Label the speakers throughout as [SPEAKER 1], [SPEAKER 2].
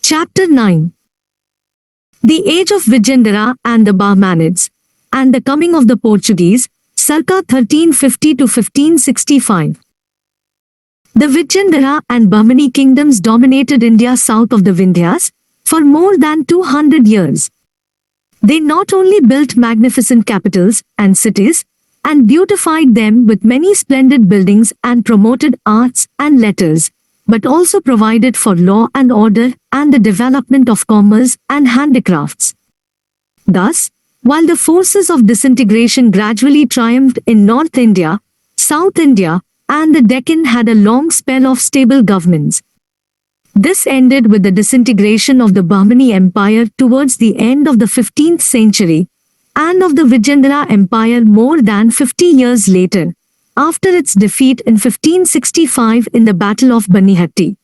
[SPEAKER 1] Chapter 9. The Age of Vijayanagar and the Bahmanids, and the Coming of the Portuguese, circa 1350 to 1565. The Vijayanagar and Bahmani kingdoms dominated India south of the Vindhyas for more than 200 years. They not only built magnificent capitals and cities, and beautified them with many splendid buildings and promoted arts and letters, but also provided for law and order and the development of commerce and handicrafts. Thus, while the forces of disintegration gradually triumphed in North India, South India, and the Deccan had a long spell of stable governments. This ended with the disintegration of the Bahmani Empire towards the end of the 15th century, and of the Vijayanagar Empire more than 50 years later, after its defeat in 1565 in the Battle of Banihatti.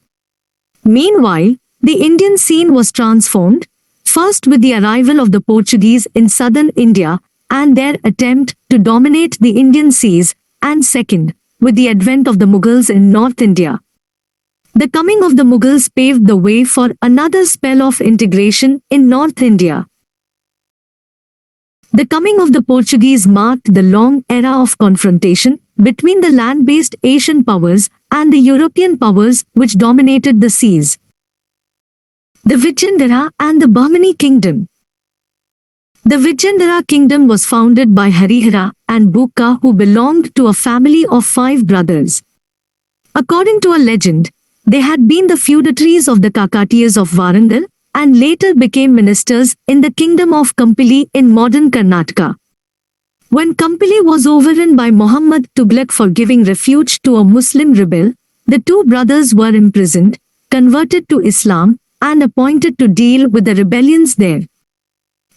[SPEAKER 1] Meanwhile, the Indian scene was transformed, first with the arrival of the Portuguese in southern India and their attempt to dominate the Indian seas, and second, with the advent of the Mughals in North India. The coming of the Mughals paved the way for another spell of integration in North India. The coming of the Portuguese marked the long era of confrontation between the land-based Asian powers and the European powers which dominated the seas. The Vijayanagar and the Bahmani kingdom. The Vijayanagar kingdom was founded by Harihara and Bukka, who belonged to a family of 5 brothers. According to a legend, they had been the feudatories of the Kakatiyas of Warangal and later became ministers in the kingdom of Kampili in modern Karnataka. When Kampili was overrun by Muhammad Tughlaq for giving refuge to a Muslim rebel, the 2 brothers were imprisoned, converted to Islam, and appointed to deal with the rebellions there.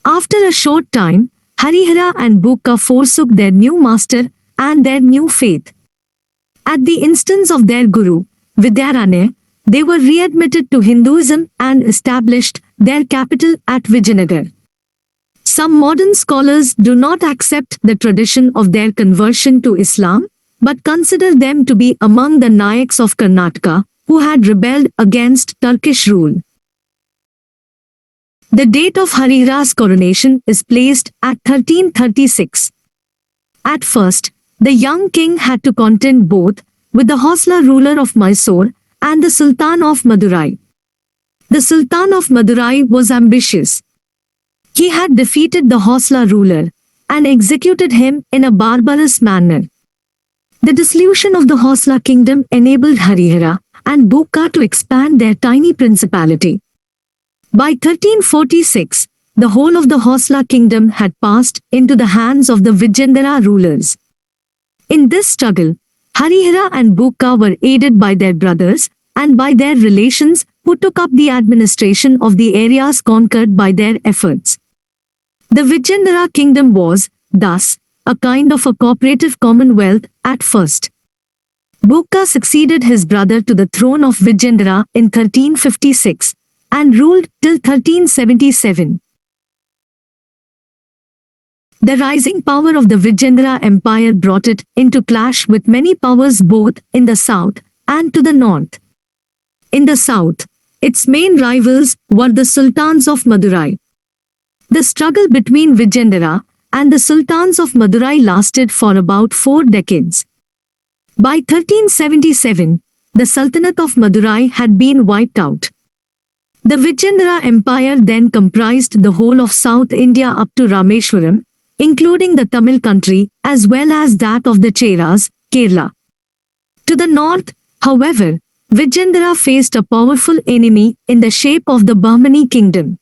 [SPEAKER 1] After a short time, Harihara and Bukka forsook their new master and their new faith. At the instance of their guru, Vijayanagar, they were readmitted to Hinduism and established their capital at Vijayanagar. Some modern scholars do not accept the tradition of their conversion to Islam, but consider them to be among the Nayaks of Karnataka, who had rebelled against Turkish rule. The date of Harihara's coronation is placed at 1336. At first, the young king had to contend both with the Hosla ruler of Mysore and the Sultan of Madurai. The Sultan of Madurai was ambitious. He had defeated the Hosla ruler and executed him in a barbarous manner. The dissolution of the Hosla kingdom enabled Harihara and Bukka to expand their tiny principality. By 1346, the whole of the Hosla kingdom had passed into the hands of the Vijayanagar rulers. In this struggle, Harihara and Bukka were aided by their brothers and by their relations who took up the administration of the areas conquered by their efforts. The Vijayanagar kingdom was, thus, a kind of a cooperative commonwealth at first. Bukka succeeded his brother to the throne of Vijayanagar in 1356 and ruled till 1377. The rising power of the Vijayanagar Empire brought it into clash with many powers both in the south and to the north. In the south, its main rivals were the Sultans of Madurai. The struggle between Vijayanagar and the Sultans of Madurai lasted for about 4 decades. By 1377, the Sultanate of Madurai had been wiped out. The Vijayanagar Empire then comprised the whole of South India up to Rameshwaram, including the Tamil country as well as that of the Cheras, Kerala. To the north, however, Vijayanagar faced a powerful enemy in the shape of the Bahmani kingdom.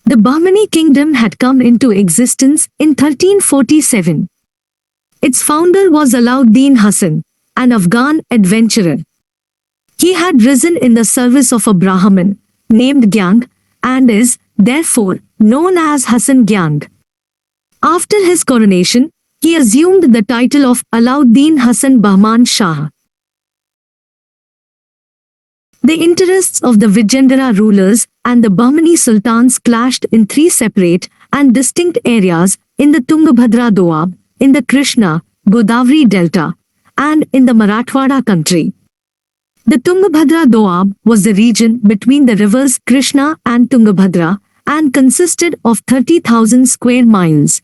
[SPEAKER 1] The Bahmani kingdom had come into existence in 1347. Its founder was Alauddin Hassan, an Afghan adventurer. He had risen in the service of a Brahmin named Gyang and is, therefore, known as Hassan Gyang. After his coronation, he assumed the title of Alauddin Hassan Bahman Shah. The interests of the Vijayanagar rulers and the Bahmani sultans clashed in 3 separate and distinct areas in the Tungabhadra Doab, in the Krishna, Godavari Delta, and in the Marathwada country. The Tungabhadra Doab was the region between the rivers Krishna and Tungabhadra and consisted of 30,000 square miles.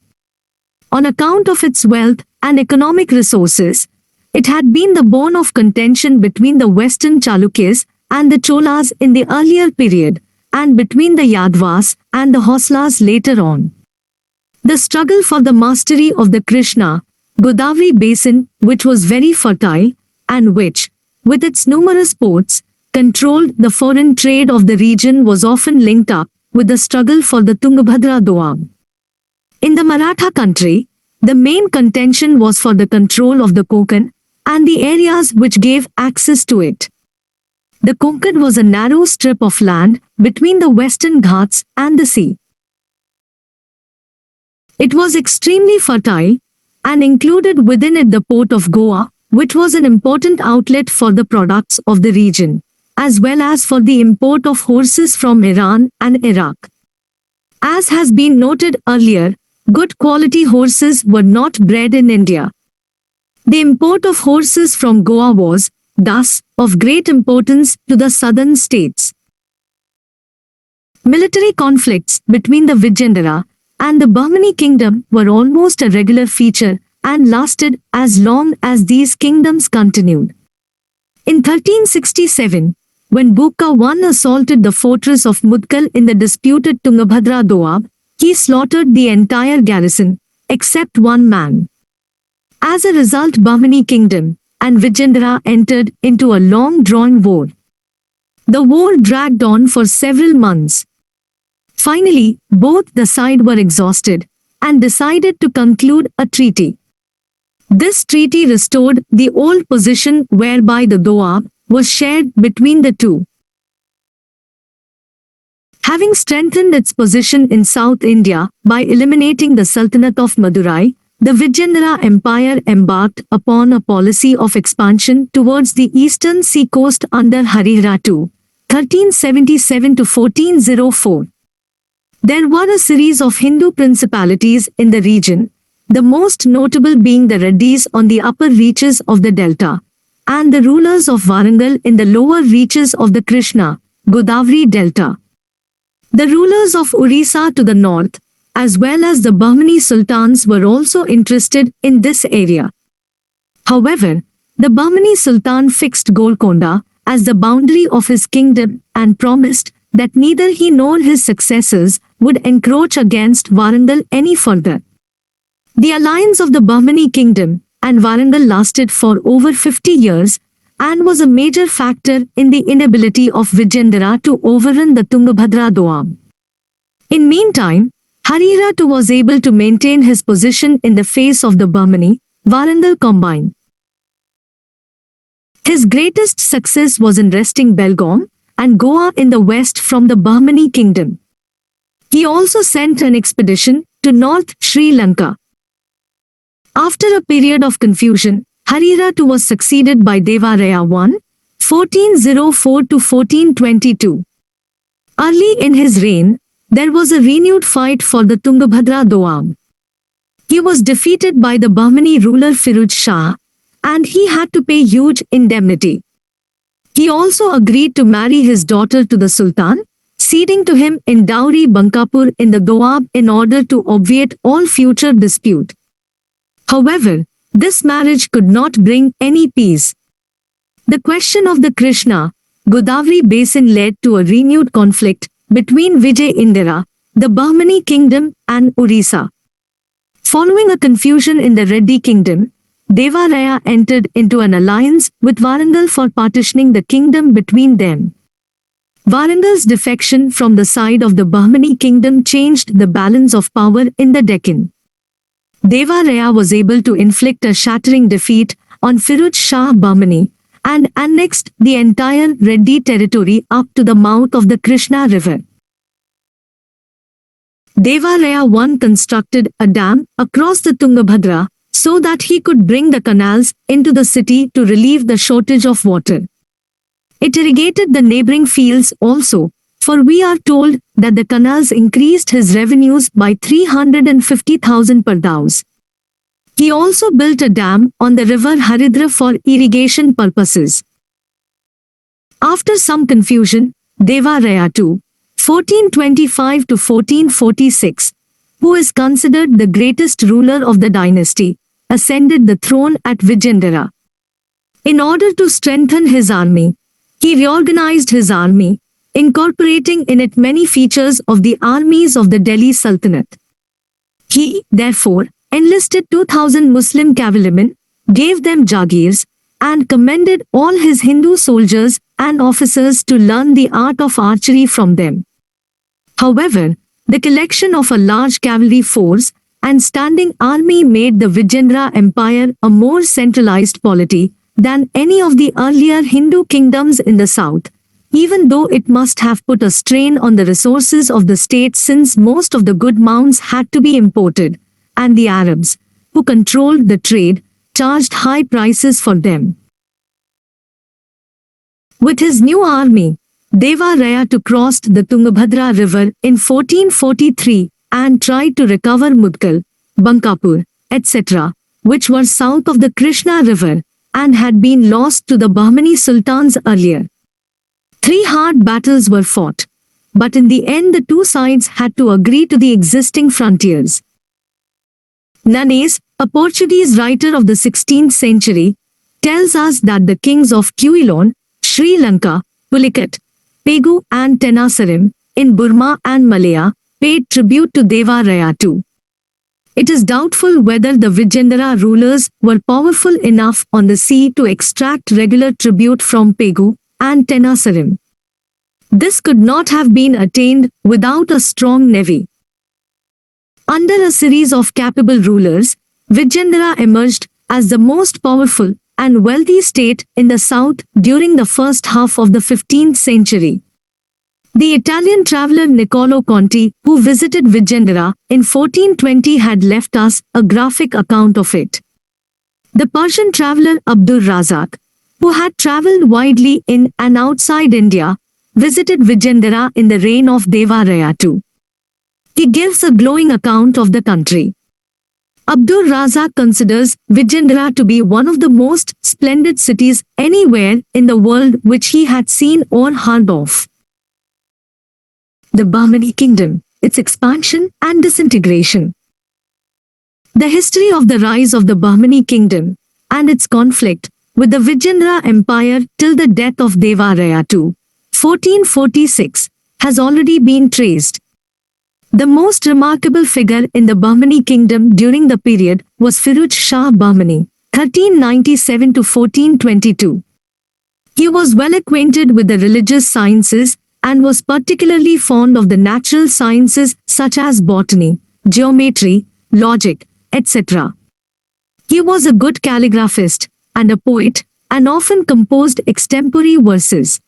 [SPEAKER 1] On account of its wealth and economic resources, it had been the bone of contention between the Western Chalukyas and the Cholas in the earlier period, and between the Yadavas and the Hoslas later on. The struggle for the mastery of the Krishna, Godavari basin, which was very fertile, and which, with its numerous ports, controlled the foreign trade of the region, was often linked up with the struggle for the Tungabhadra Doab. In the Maratha country, the main contention was for the control of the Konkan and the areas which gave access to it. The Konkan was a narrow strip of land between the Western Ghats and the sea. It was extremely fertile and included within it the port of Goa, which was an important outlet for the products of the region, as well as for the import of horses from Iran and Iraq. As has been noted earlier, good quality horses were not bred in India. The import of horses from Goa was, thus, of great importance to the southern states. Military conflicts between the Vijayanagar and the Bahmani kingdom were almost a regular feature and lasted as long as these kingdoms continued. In 1367, when Bukka I assaulted the fortress of Mudkal in the disputed Tungabhadra Doab, he slaughtered the entire garrison, except one man. As a result, Bahmani kingdom and Vijayanagar entered into a long-drawn war. The war dragged on for several months. Finally, both the sides were exhausted and decided to conclude a treaty. This treaty restored the old position whereby the Doab was shared between the two. Having strengthened its position in South India by eliminating the Sultanate of Madurai, the Vijayanagar Empire embarked upon a policy of expansion towards the eastern sea coast under Harihara II, 1377 to 1404. There were a series of Hindu principalities in the region, the most notable being the Reddis on the upper reaches of the delta, and the rulers of Warangal in the lower reaches of the Krishna, Godavari delta. The rulers of Orissa to the north, as well as the Bahmani sultans, were also interested in this area. However, the Bahmani sultan fixed Golconda as the boundary of his kingdom and promised that neither he nor his successors would encroach against Warangal any further. The alliance of the Bahmani kingdom and Warangal lasted for over 50 years and was a major factor in the inability of Vijayanagar to overrun the Tungabhadra Doab. In meantime, Harihara II was able to maintain his position in the face of the Bahmani, Warangal combine. His greatest success was in wresting Belgaum and Goa in the west from the Bahmani kingdom. He also sent an expedition to North Sri Lanka. After a period of confusion, Harihara II was succeeded by Devaraya I, 1404 to 1422. Early in his reign, there was a renewed fight for the Tungabhadra Doab. He was defeated by the Bahmani ruler Firuz Shah, and he had to pay huge indemnity. He also agreed to marry his daughter to the Sultan, ceding to him in dowry Bankapur in the Doab in order to obviate all future dispute. However, this marriage could not bring any peace. The question of the Krishna, Godavari basin led to a renewed conflict between Vijayanagar, the Bahmani kingdom, and Orissa. Following a confusion in the Reddy kingdom, Devaraya entered into an alliance with Warangal for partitioning the kingdom between them. Warangal's defection from the side of the Bahmani kingdom changed the balance of power in the Deccan. Devaraya was able to inflict a shattering defeat on Firuz Shah Bahmani and annexed the entire Reddy territory up to the mouth of the Krishna river. Devaraya I constructed a dam across the Tungabhadra so that he could bring the canals into the city to relieve the shortage of water. It irrigated the neighboring fields also, for we are told that the canals increased his revenues by 350,000 per daus. He also built a dam on the river Haridra for irrigation purposes. After some confusion, Deva Raya II, 1425 to 1446, who is considered the greatest ruler of the dynasty, ascended the throne at Vijayanagar. In order to strengthen his army, he reorganized his army, incorporating in it many features of the armies of the Delhi Sultanate. He, therefore, enlisted 2,000 Muslim cavalrymen, gave them jagirs, and commended all his Hindu soldiers and officers to learn the art of archery from them. However, the collection of a large cavalry force and standing army made the Vijayanagar Empire a more centralized polity than any of the earlier Hindu kingdoms in the south, even though it must have put a strain on the resources of the state since most of the good mounts had to be imported, and the Arabs, who controlled the trade, charged high prices for them. With his new army, Deva Raya II crossed the Tungabhadra river in 1443 and tried to recover Mudgal, Bankapur, etc., which were south of the Krishna river and had been lost to the Bahmani sultans earlier. 3 hard battles were fought, but in the end the two sides had to agree to the existing frontiers. Nanes, a Portuguese writer of the 16th century, tells us that the kings of Quilon, Sri Lanka, Pulicat, Pegu and Tenasserim, in Burma and Malaya, paid tribute to Deva Raya II. It is doubtful whether the Vijayanagar rulers were powerful enough on the sea to extract regular tribute from Pegu and Tenasserim. This could not have been attained without a strong navy. Under a series of capable rulers, Vijayanagar emerged as the most powerful and wealthy state in the south during the first half of the 15th century. The Italian traveller Niccolo Conti, who visited Vijayanagar in 1420, had left us a graphic account of it. The Persian traveller Abdur Razak, who had travelled widely in and outside India, visited Vijayanagar in the reign of Deva Raya II. He gives a glowing account of the country. Abdur Razak considers Vijayanagar to be one of the most splendid cities anywhere in the world which he had seen or heard of. The Bahmani kingdom, its expansion and disintegration. The history of the rise of the Bahmani kingdom and its conflict with the Vijayanagar Empire till the death of Deva Raya II, 1446, has already been traced. The most remarkable figure in the Bahmani kingdom during the period was Firuz Shah Bahmani, 1397 to 1422. He was well acquainted with the religious sciences and was particularly fond of the natural sciences such as botany, geometry, logic, etc. He was a good calligraphist and a poet, and often composed extempore verses.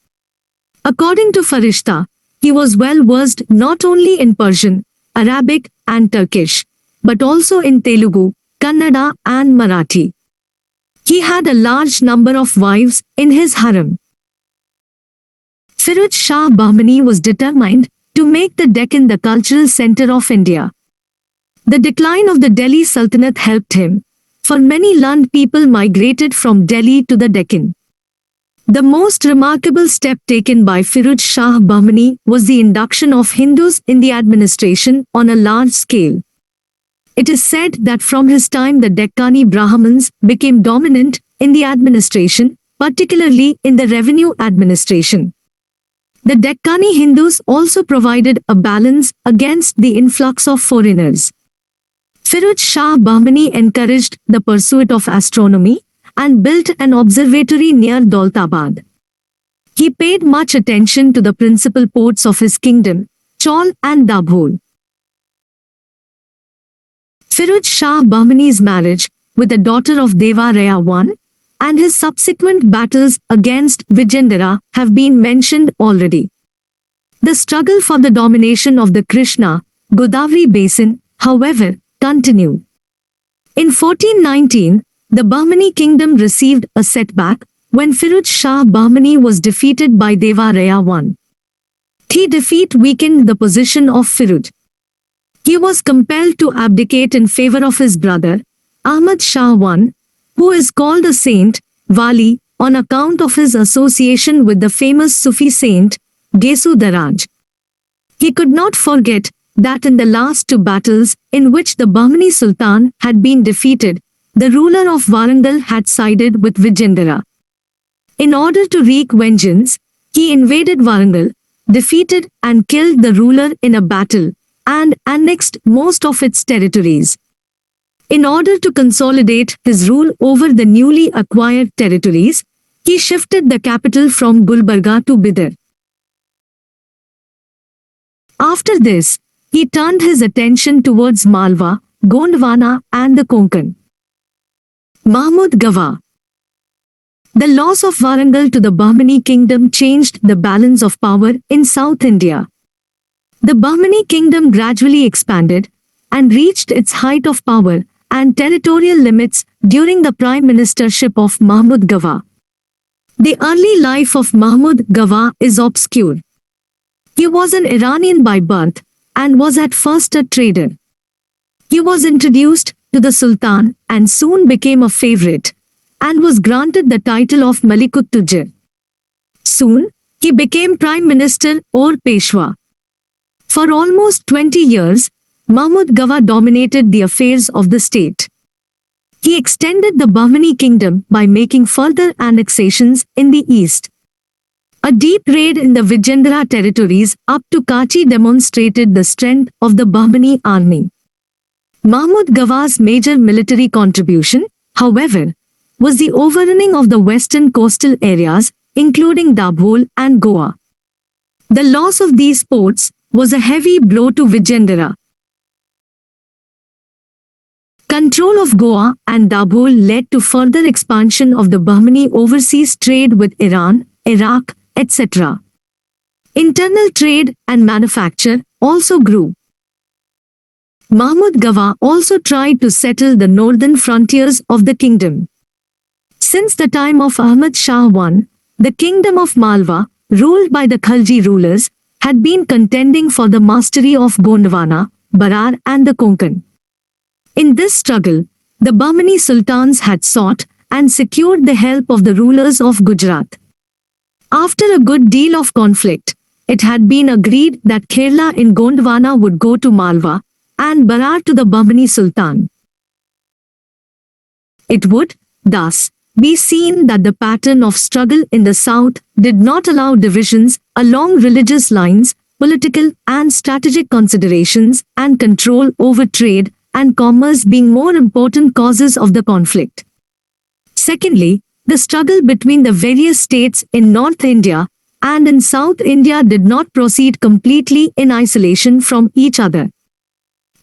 [SPEAKER 1] According to Farishta, he was well versed not only in Persian, Arabic and Turkish, but also in Telugu, Kannada and Marathi. He had a large number of wives in his harem. Firuz Shah Bahmani was determined to make the Deccan the cultural center of India. The decline of the Delhi Sultanate helped him, for many learned people migrated from Delhi to the Deccan. The most remarkable step taken by Firuz Shah Bahmani was the induction of Hindus in the administration on a large scale. It is said that from his time the Deccani Brahmins became dominant in the administration, particularly in the revenue administration. The Deccani Hindus also provided a balance against the influx of foreigners. Firuz Shah Bahmani encouraged the pursuit of astronomy and built an observatory near Daulatabad. He paid much attention to the principal ports of his kingdom, Chaul and Dabhol. Firuz Shah Bahmani's marriage with the daughter of Deva Raya I and his subsequent battles against Vijayanagar have been mentioned already. The struggle for the domination of the Krishna, Godavari basin, however, continued. In 1419, the Bahmani kingdom received a setback when Firuz Shah Bahmani was defeated by Deva Raya I. His defeat weakened the position of Firuz. He was compelled to abdicate in favor of his brother, Ahmad Shah I, who is called a saint, Wali, on account of his association with the famous Sufi saint, Gesu Daraj. He could not forget that in the last two battles in which the Bahmani Sultan had been defeated, the ruler of Warangal had sided with Vijayanagar. In order to wreak vengeance, he invaded Warangal, defeated and killed the ruler in a battle, and annexed most of its territories. In order to consolidate his rule over the newly acquired territories, he shifted the capital from Gulbarga to Bidar. After this, he turned his attention towards Malwa, Gondwana and the Konkan. Mahmud Gawa. The loss of Warangal to the Bahmani kingdom changed the balance of power in South India. The Bahmani kingdom gradually expanded and reached its height of power and territorial limits during the prime ministership of Mahmud Gawa. The early life of Mahmud Gawa is obscure. He was an Iranian by birth and was at first a trader. He was introduced to the Sultan and soon became a favorite, and was granted the title of Malikut-Tujjar. Soon, he became Prime Minister or Peshwa. For almost 20 years, Mahmud Gawa dominated the affairs of the state. He extended the Bahmani kingdom by making further annexations in the east. A deep raid in the Vijayanagar territories up to Kachi demonstrated the strength of the Bahmani army. Mahmud Gawa's major military contribution, however, was the overrunning of the western coastal areas, including Dabhol and Goa. The loss of these ports was a heavy blow to Vijayanagar. Control of Goa and Dabhol led to further expansion of the Bahmani overseas trade with Iran, Iraq, etc. Internal trade and manufacture also grew. Mahmud Gawa also tried to settle the northern frontiers of the kingdom. Since the time of Ahmad Shah I, the kingdom of Malwa, ruled by the Khalji rulers, had been contending for the mastery of Gondwana, Berar and the Konkan. In this struggle, the Bahmani sultans had sought and secured the help of the rulers of Gujarat. After a good deal of conflict, it had been agreed that Kerala in Gondwana would go to Malwa and Berar to the Bahmani sultan. It would, thus, be seen that the pattern of struggle in the south did not allow divisions along religious lines, political and strategic considerations, and control over trade and commerce being more important causes of the conflict. Secondly, the struggle between the various states in North India and in South India did not proceed completely in isolation from each other.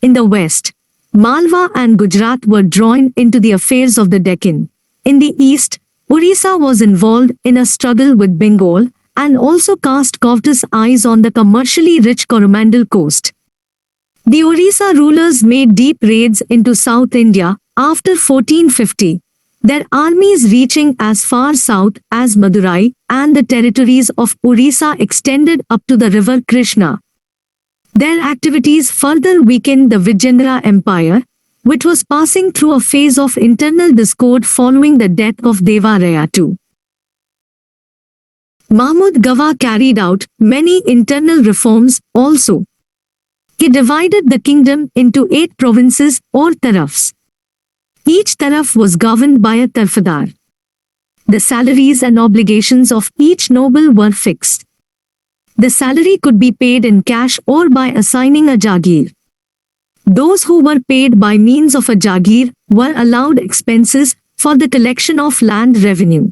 [SPEAKER 1] In the west, Malwa and Gujarat were drawn into the affairs of the Deccan. In the east, Orissa was involved in a struggle with Bengal and also cast covetous eyes on the commercially rich Coromandel coast. The Orissa rulers made deep raids into South India after 1450, their armies reaching as far south as Madurai, and the territories of Orissa extended up to the river Krishna. Their activities further weakened the Vijayanagar Empire, which was passing through a phase of internal discord following the death of Deva Raya II. Mahmud Gawa carried out many internal reforms also. He divided the kingdom into 8 provinces or tarafs. Each taraf was governed by a tarfadar. The salaries and obligations of each noble were fixed. The salary could be paid in cash or by assigning a jagir. Those who were paid by means of a jagir were allowed expenses for the collection of land revenue.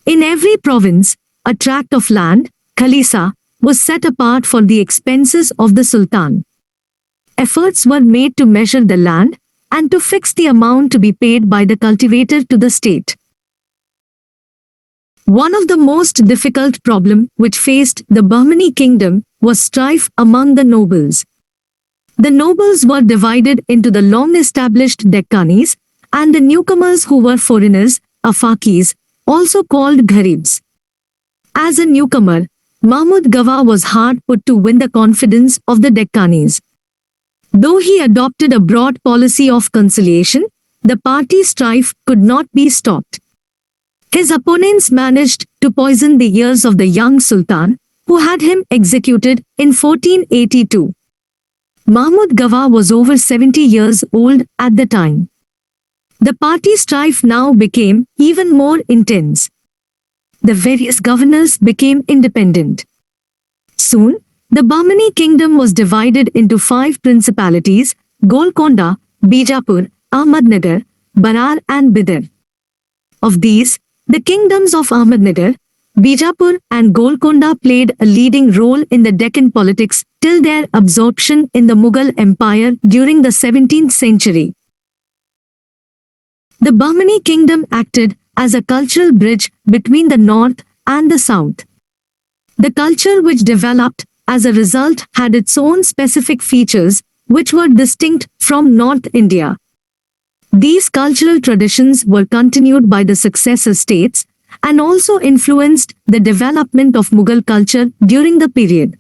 [SPEAKER 1] In every province, a tract of land, khalisa, was set apart for the expenses of the sultan. Efforts were made to measure the land and to fix the amount to be paid by the cultivator to the state. One of the most difficult problems which faced the Bahmani kingdom was strife among the nobles. The nobles were divided into the long-established Deccanis and the newcomers who were foreigners, Afakis, also called Gharibs. As a newcomer, Mahmud Gawa was hard put to win the confidence of the Deccanis. Though he adopted a broad policy of conciliation, the party strife could not be stopped. His opponents managed to poison the ears of the young Sultan, who had him executed in 1482. Mahmud Gawa was over 70 years old at the time. The party strife now became even more intense. The various governors became independent. Soon, the Bahmani kingdom was divided into 5 principalities: Golconda, Bijapur, Ahmednagar, Barar and Bidar. Of these, the kingdoms of Ahmednagar, Bijapur and Golconda played a leading role in the Deccan politics till their absorption in the Mughal Empire during the 17th century. The Bahmani kingdom acted as a cultural bridge between the north and the south. The culture which developed as a result had its own specific features which were distinct from North India. These cultural traditions were continued by the successor states and also influenced the development of Mughal culture during the period.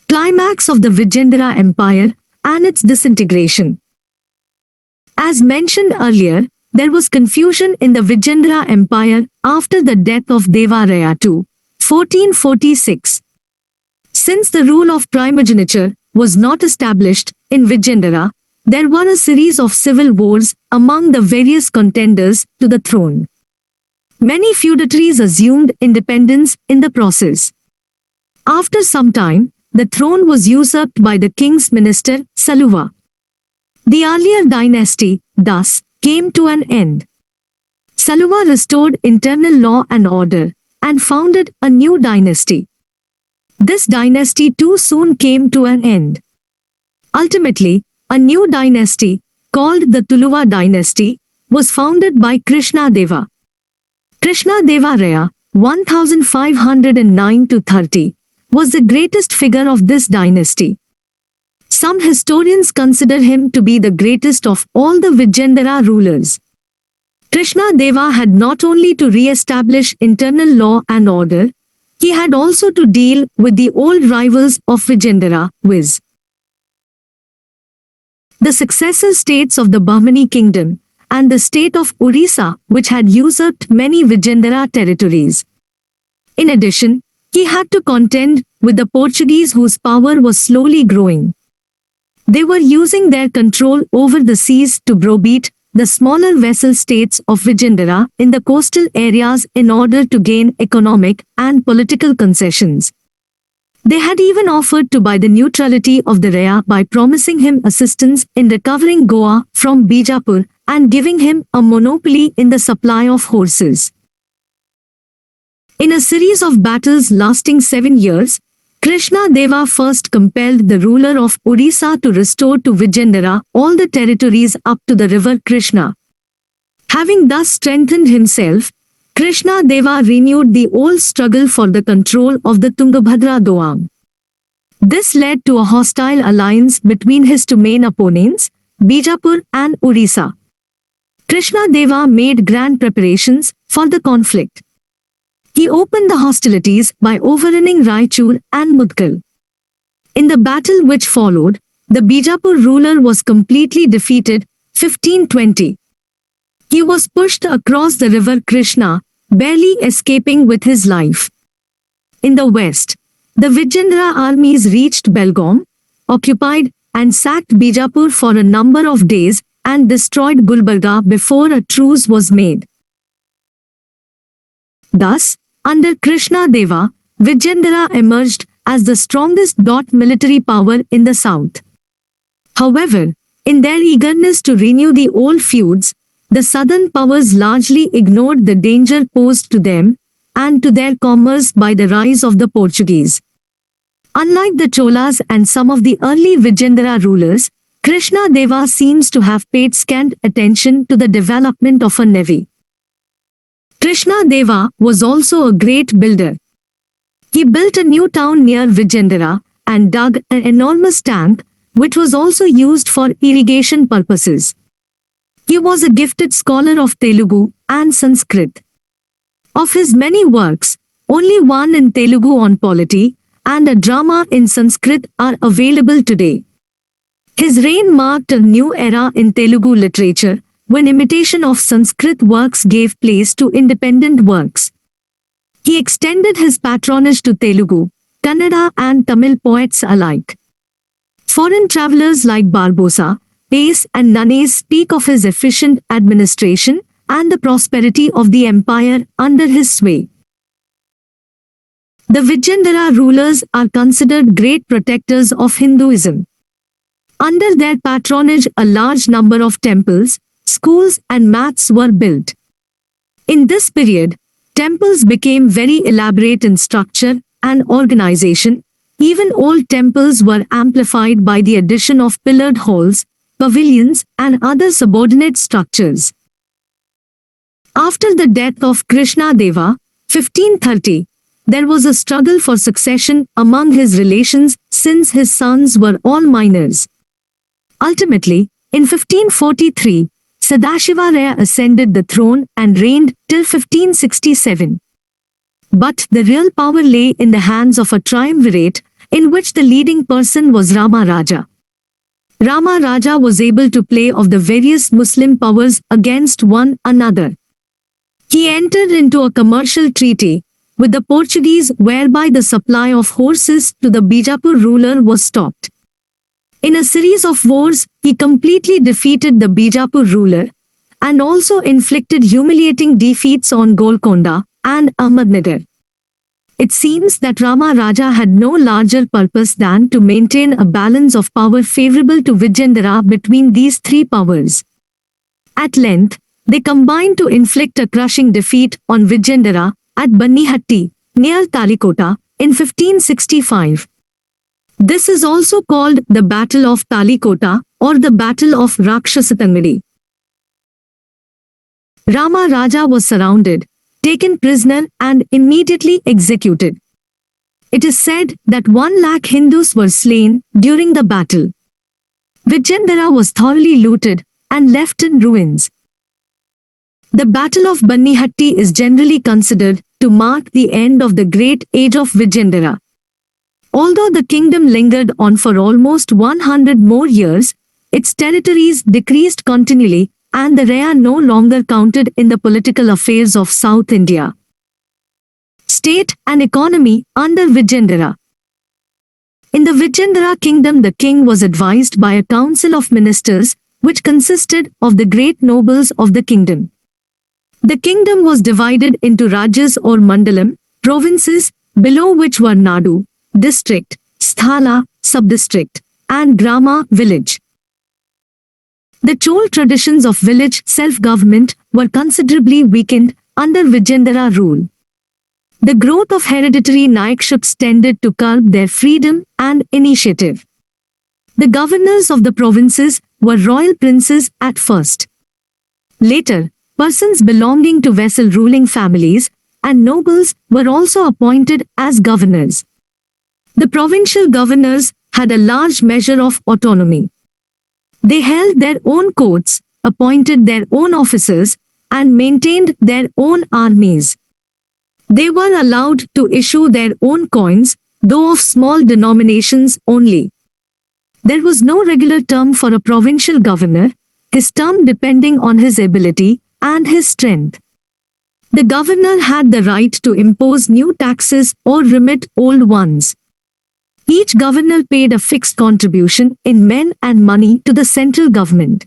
[SPEAKER 1] Climax of the Vijayanagar Empire and its disintegration. As mentioned earlier, there was confusion in the Vijayanagar Empire after the death of Deva Raya II, 1446. Since the rule of primogeniture was not established in Vijayanagar, there were a series of civil wars among the various contenders to the throne. Many feudatories assumed independence in the process. After some time, the throne was usurped by the king's minister, Saluva. The earlier dynasty, thus, came to an end. Saluva restored internal law and order and founded a new dynasty. This dynasty too soon came to an end. Ultimately, a new dynasty, called the Tuluva dynasty, was founded by Krishna Deva. Krishna Deva Raya, 1509-30, was the greatest figure of this dynasty. Some historians consider him to be the greatest of all the Vijayanagar rulers. Krishna Deva had not only to re-establish internal law and order, he had also to deal with the old rivals of Vijayanagar, viz. the successor states of the Bahmani kingdom, and the state of Orissa, which had usurped many Vijayanagar territories. In addition, he had to contend with the Portuguese whose power was slowly growing. They were using their control over the seas to browbeat the smaller vessel states of Vijayanagar in the coastal areas in order to gain economic and political concessions. They had even offered to buy the neutrality of the Raya by promising him assistance in recovering Goa from Bijapur and giving him a monopoly in the supply of horses. In a series of battles lasting 7 years, Krishna Deva first compelled the ruler of Orissa to restore to Vijayanagar all the territories up to the river Krishna. Having thus strengthened himself, Krishna Deva renewed the old struggle for the control of the Tungabhadra Doab. This led to a hostile alliance between his two main opponents, Bijapur and Orissa. Krishna Deva made grand preparations for the conflict. He opened the hostilities by overrunning Raichur and Mudgal. In the battle which followed, the Bijapur ruler was completely defeated, 1520. He was pushed across the river Krishna, barely escaping with his life. In the west, the Vijayanagar armies reached Belgaum, occupied and sacked Bijapur for a number of days and destroyed Gulbarga before a truce was made. Thus, under Krishna Deva, Vijayanagar emerged as the strongest military power in the south. However, in their eagerness to renew the old feuds, the southern powers largely ignored the danger posed to them and to their commerce by the rise of the Portuguese. Unlike the Cholas and some of the early Vijayanagar rulers, Krishna Deva seems to have paid scant attention to the development of a navy. Krishna Deva was also a great builder. He built a new town near Vijayanagar and dug an enormous tank, which was also used for irrigation purposes. He was a gifted scholar of Telugu and Sanskrit. Of his many works, only one in Telugu on polity and a drama in Sanskrit are available today. His reign marked a new era in Telugu literature, when imitation of Sanskrit works gave place to independent works. He extended his patronage to Telugu, Kannada and Tamil poets alike. Foreign travelers like Barbosa, Pace and Nanes speak of his efficient administration and the prosperity of the empire under his sway. The Vijayanagar rulers are considered great protectors of Hinduism. Under their patronage, a large number of temples, schools and maths were built. In this period, temples became very elaborate in structure and organization. Even old temples were amplified by the addition of pillared halls, pavilions and other subordinate structures. After the death of Krishna Deva, 1530, there was a struggle for succession among his relations since his sons were all minors. Ultimately, in 1543, Sadashiva Raya ascended the throne and reigned till 1567. But the real power lay in the hands of a triumvirate in which the leading person was Rama Raja. Rama Raja was able to play off the various Muslim powers against one another. He entered into a commercial treaty with the Portuguese whereby the supply of horses to the Bijapur ruler was stopped. In a series of wars, he completely defeated the Bijapur ruler and also inflicted humiliating defeats on Golconda and Ahmednagar. It seems that Rama Raja had no larger purpose than to maintain a balance of power favorable to Vijayanagar between these three powers. At length, they combined to inflict a crushing defeat on Vijayanagar at Bannihatti, near Talikota, in 1565. This is also called the Battle of Talikota or the Battle of Rakshasatangadi. Rama Raja was surrounded, taken prisoner and immediately executed. It is said that 1 lakh Hindus were slain during the battle. Vijayanagar was thoroughly looted and left in ruins. The Battle of Bannihatti is generally considered to mark the end of the great age of Vijayanagar. Although the kingdom lingered on for almost 100 more years, its territories decreased continually and the Raya no longer counted in the political affairs of South India. State and economy under Vijayanagar. In the Vijayanagar kingdom, the king was advised by a council of ministers which consisted of the great nobles of the kingdom. The kingdom was divided into Rajas or Mandalam, provinces, below which were Nadu, district, Sthala, subdistrict, and Grama, village. The Chol traditions of village self-government were considerably weakened under Vijayanagar rule. The growth of hereditary Nayakships tended to curb their freedom and initiative. The governors of the provinces were royal princes at first. Later, persons belonging to vassal ruling families and nobles were also appointed as governors. The provincial governors had a large measure of autonomy. They held their own courts, appointed their own officers, and maintained their own armies. They were allowed to issue their own coins, though of small denominations only. There was no regular term for a provincial governor, his term depending on his ability and his strength. The governor had the right to impose new taxes or remit old ones. Each governor paid a fixed contribution in men and money to the central government.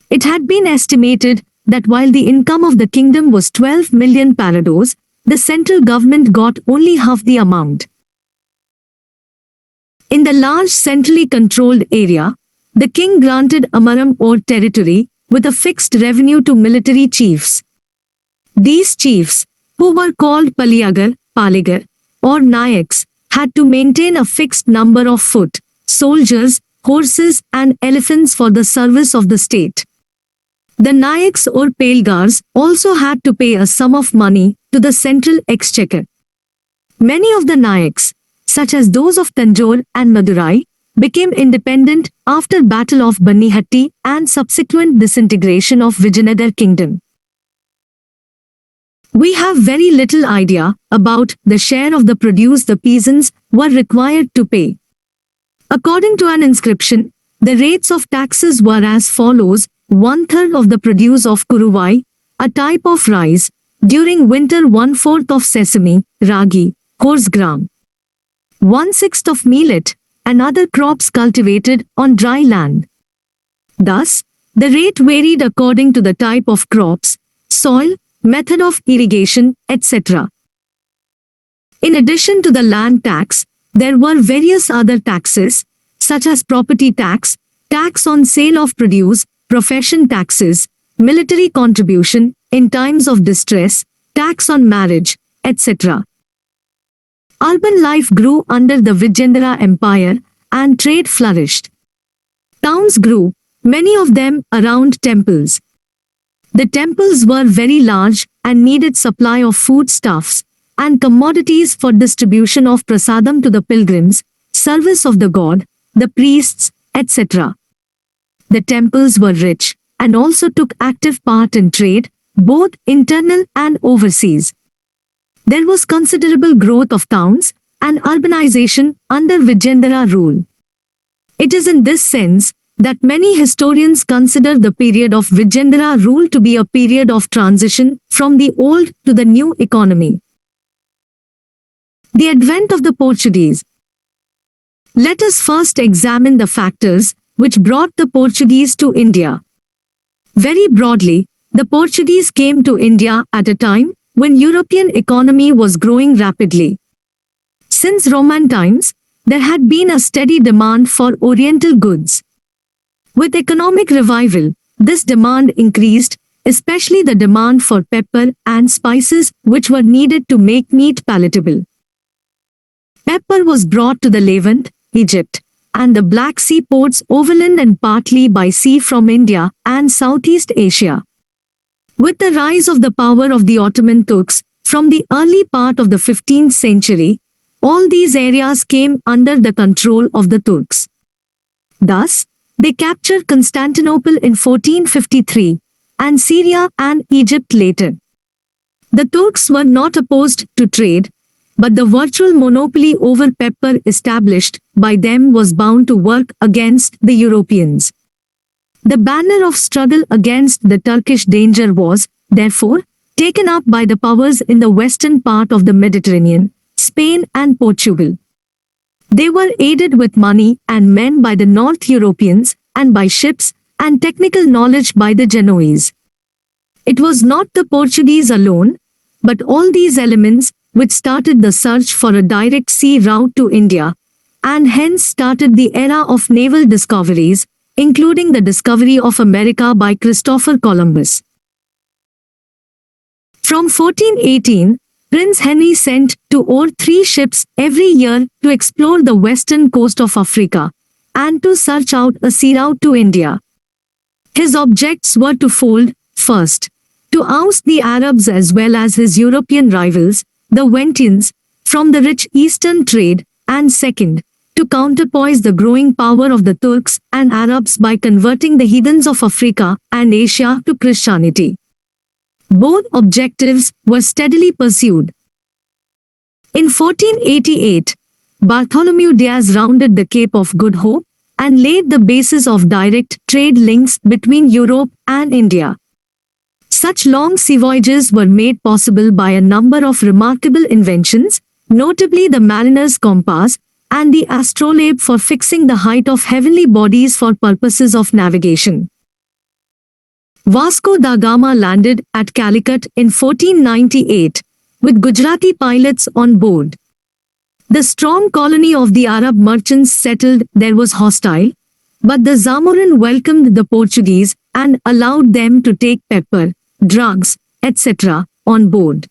[SPEAKER 1] It had been estimated that while the income of the kingdom was 12 million parados, the central government got only half the amount. In the large centrally controlled area, the king granted Amaram or territory with a fixed revenue to military chiefs. These chiefs, who were called Paliyagar, Paligar, or Nayaks, had to maintain a fixed number of foot, soldiers, horses and elephants for the service of the state. The Nayaks or Pelgars also had to pay a sum of money to the central exchequer. Many of the Nayaks, such as those of Tanjore and Madurai, became independent after Battle of Bannihatti and subsequent disintegration of Vijayanagar kingdom. We have very little idea about the share of the produce the peasants were required to pay. According to an inscription, the rates of taxes were as follows: 1/3 of the produce of kuruvai, a type of rice, during winter 1/4 of sesame, ragi, coarse gram, 1/6 of millet, and other crops cultivated on dry land. Thus, the rate varied according to the type of crops, soil, method of irrigation, etc. In addition to the land tax, there were various other taxes, such as property tax, tax on sale of produce, profession taxes, military contribution in times of distress, tax on marriage, etc. Urban life grew under the Vijayanagar Empire and trade flourished. Towns grew, many of them around temples. The temples were very large and needed supply of foodstuffs and commodities for distribution of prasadam to the pilgrims, service of the god, the priests, etc. The temples were rich and also took active part in trade, both internal and overseas. There was considerable growth of towns and urbanization under Vijayanagar rule. It is in this sense that many historians consider the period of Vijayanagar rule to be a period of transition from the old to the new economy. The advent of the Portuguese. Let us first examine the factors which brought the Portuguese to India. Very broadly, the Portuguese came to India at a time when European economy was growing rapidly. Since Roman times, there had been a steady demand for Oriental goods. With economic revival, this demand increased, especially the demand for pepper and spices which were needed to make meat palatable. Pepper was brought to the Levant, Egypt, and the Black Sea ports overland and partly by sea from India and Southeast Asia. With the rise of the power of the Ottoman Turks from the early part of the 15th century, all these areas came under the control of the Turks. Thus, they captured Constantinople in 1453 and Syria and Egypt later. The Turks were not opposed to trade, but the virtual monopoly over pepper established by them was bound to work against the Europeans. The banner of struggle against the Turkish danger was, therefore, taken up by the powers in the western part of the Mediterranean, Spain and Portugal. They were aided with money and men by the North Europeans and by ships and technical knowledge by the Genoese. It was not the Portuguese alone, but all these elements which started the search for a direct sea route to India, and hence started the era of naval discoveries, including the discovery of America by Christopher Columbus. From 1418, Prince Henry sent 2 or 3 ships every year to explore the western coast of Africa and to search out a sea route to India. His objects were twofold: first, to oust the Arabs as well as his European rivals, the Wentians, from the rich eastern trade, and second, to counterpoise the growing power of the Turks and Arabs by converting the heathens of Africa and Asia to Christianity. Both objectives were steadily pursued. In 1488, Bartholomew Diaz rounded the Cape of Good Hope and laid the basis of direct trade links between Europe and India. Such long sea voyages were made possible by a number of remarkable inventions, notably the mariner's compass and the astrolabe for fixing the height of heavenly bodies for purposes of navigation. Vasco da Gama landed at Calicut in 1498 with Gujarati pilots on board. The strong colony of the Arab merchants settled there was hostile, but the Zamorin welcomed the Portuguese and allowed them to take pepper, drugs, etc. on board.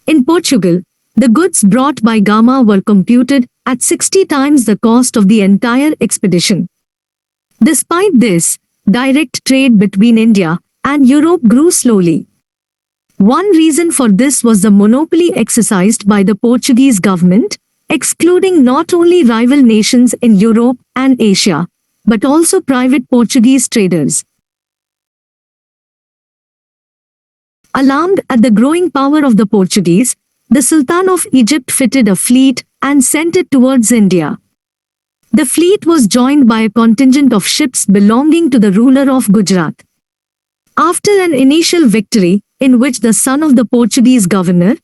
[SPEAKER 1] In Portugal, the goods brought by Gama were computed at 60 times the cost of the entire expedition. Despite this, direct trade between India and Europe grew slowly. One reason for this was the monopoly exercised by the Portuguese government, excluding not only rival nations in Europe and Asia, but also private Portuguese traders. Alarmed at the growing power of the Portuguese, the Sultan of Egypt fitted a fleet and sent it towards India. The fleet was joined by a contingent of ships belonging to the ruler of Gujarat. After an initial victory, in which the son of the Portuguese governor,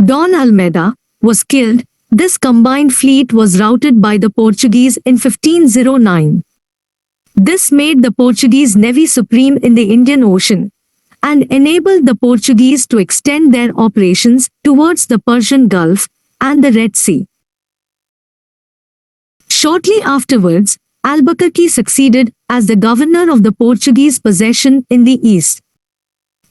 [SPEAKER 1] Don Almeida, was killed, this combined fleet was routed by the Portuguese in 1509. This made the Portuguese navy supreme in the Indian Ocean and enabled the Portuguese to extend their operations towards the Persian Gulf and the Red Sea. Shortly afterwards, Albuquerque succeeded as the governor of the Portuguese possession in the east.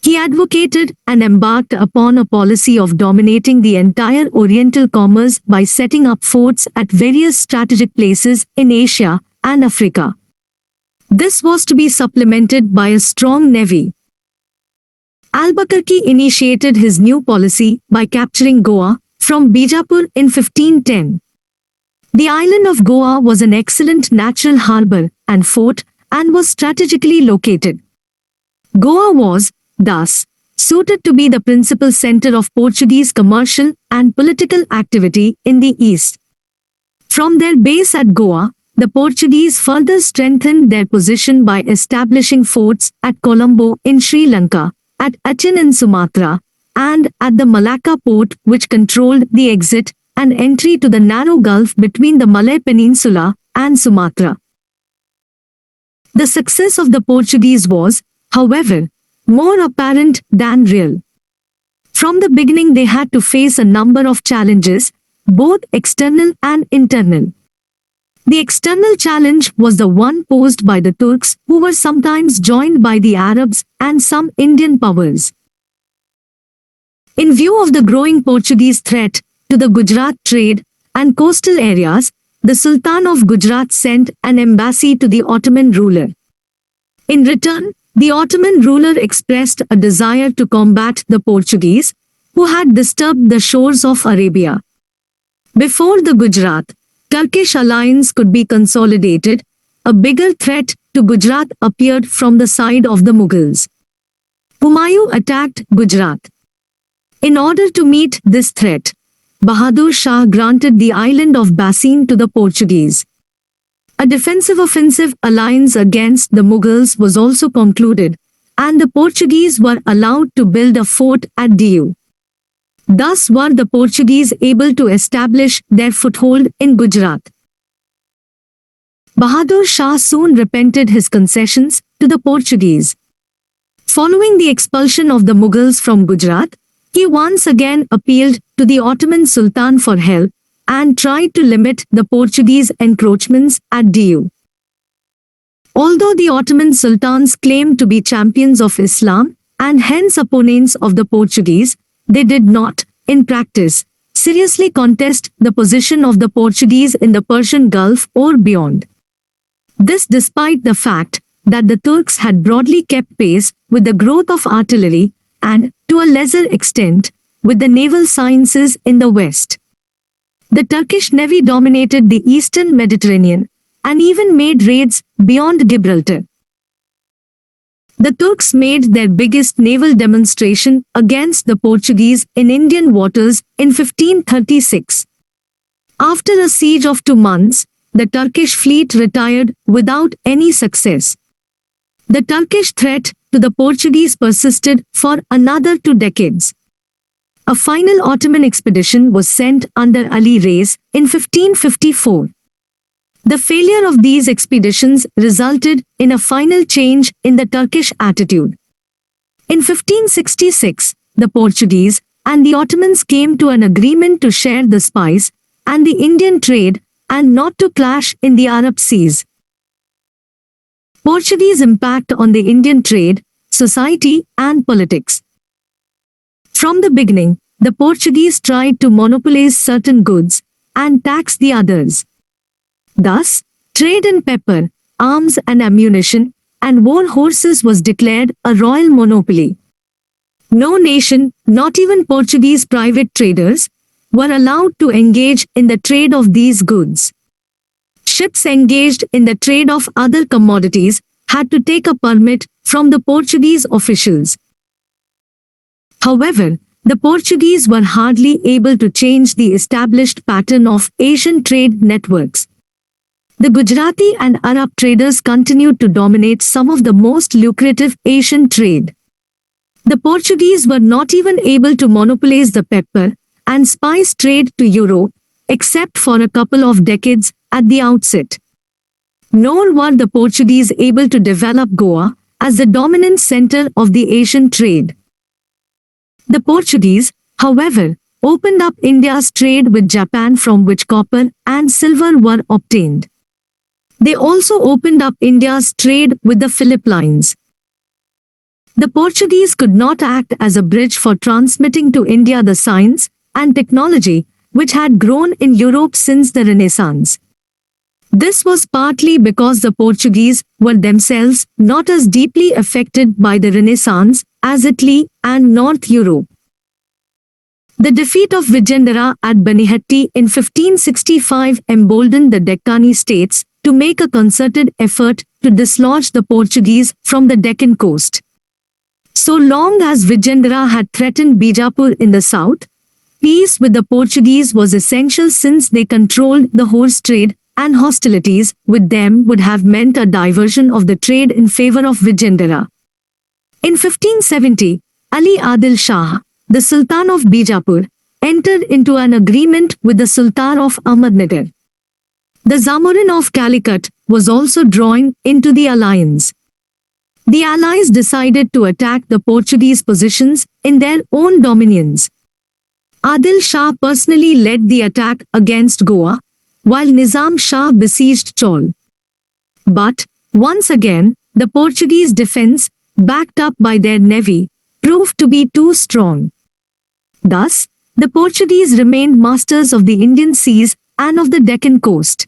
[SPEAKER 1] He advocated and embarked upon a policy of dominating the entire Oriental commerce by setting up forts at various strategic places in Asia and Africa. This was to be supplemented by a strong navy. Albuquerque initiated his new policy by capturing Goa from Bijapur in 1510. The island of Goa was an excellent natural harbour and fort and was strategically located. Goa was, thus, suited to be the principal centre of Portuguese commercial and political activity in the east. From their base at Goa, the Portuguese further strengthened their position by establishing forts at Colombo in Sri Lanka, at Achin in Sumatra, and at the Malacca port, which controlled the exit and entry to the narrow gulf between the Malay Peninsula and Sumatra. The success of the Portuguese was, however, more apparent than real. From the beginning they had to face a number of challenges, both external and internal. The external challenge was the one posed by the Turks, who were sometimes joined by the Arabs and some Indian powers. In view of the growing Portuguese threat to the Gujarat trade and coastal areas, the Sultan of Gujarat sent an embassy to the Ottoman ruler. In return, the Ottoman ruler expressed a desire to combat the Portuguese, who had disturbed the shores of Arabia. Before the Gujarat-Turkish alliance could be consolidated, a bigger threat to Gujarat appeared from the side of the Mughals. Humayun attacked Gujarat. In order to meet this threat, Bahadur Shah granted the island of Bassein to the Portuguese. A defensive offensive alliance against the Mughals was also concluded, and the Portuguese were allowed to build a fort at Diu. Thus were the Portuguese able to establish their foothold in Gujarat. Bahadur Shah soon repented his concessions to the Portuguese. Following the expulsion of the Mughals from Gujarat, he once again appealed to the Ottoman Sultan for help and tried to limit the Portuguese encroachments at Diu. Although the Ottoman sultans claimed to be champions of Islam and hence opponents of the Portuguese, they did not, in practice, seriously contest the position of the Portuguese in the Persian Gulf or beyond. This despite the fact that the Turks had broadly kept pace with the growth of artillery and, to a lesser extent, with the naval sciences in the West. The Turkish navy dominated the eastern Mediterranean and even made raids beyond Gibraltar. The Turks made their biggest naval demonstration against the Portuguese in Indian waters in 1536. After a siege of 2 months, the Turkish fleet retired without any success. The Turkish threat to the Portuguese persisted for another 2 decades. A final Ottoman expedition was sent under Ali Reis in 1554. The failure of these expeditions resulted in a final change in the Turkish attitude. In 1566, the Portuguese and the Ottomans came to an agreement to share the spice and the Indian trade and not to clash in the Arab seas. Portuguese impact on the Indian trade, society and politics. From the beginning, the Portuguese tried to monopolize certain goods and tax the others. Thus, trade in pepper, arms and ammunition, and war horses was declared a royal monopoly. No nation, not even Portuguese private traders, were allowed to engage in the trade of these goods. Ships engaged in the trade of other commodities had to take a permit from the Portuguese officials. However, the Portuguese were hardly able to change the established pattern of Asian trade networks. The Gujarati and Arab traders continued to dominate some of the most lucrative Asian trade. The Portuguese were not even able to monopolize the pepper and spice trade to Europe, except for a couple of decades at the outset. Nor were the Portuguese able to develop Goa as the dominant center of the Asian trade. The Portuguese, however, opened up India's trade with Japan, from which copper and silver were obtained. They also opened up India's trade with the Philippines. The Portuguese could not act as a bridge for transmitting to India the science and technology which had grown in Europe since the Renaissance. This was partly because the Portuguese were themselves not as deeply affected by the Renaissance as Italy and North Europe. The defeat of Vijayanagar at Banihatti in 1565 emboldened the Deccani states to make a concerted effort to dislodge the Portuguese from the Deccan coast. So long as Vijayanagar had threatened Bijapur in the south, peace with the Portuguese was essential, since they controlled the horse trade, and hostilities with them would have meant a diversion of the trade in favor of Vijayanagar. In 1570, Ali Adil Shah, the Sultan of Bijapur, entered into an agreement with the Sultan of Ahmednagar. The Zamorin of Calicut was also drawn into the alliance. The allies decided to attack the Portuguese positions in their own dominions. Adil Shah personally led the attack against Goa, while Nizam Shah besieged Chaul. But, once again, the Portuguese defense, backed up by their navy, proved to be too strong. Thus, the Portuguese remained masters of the Indian seas and of the Deccan coast.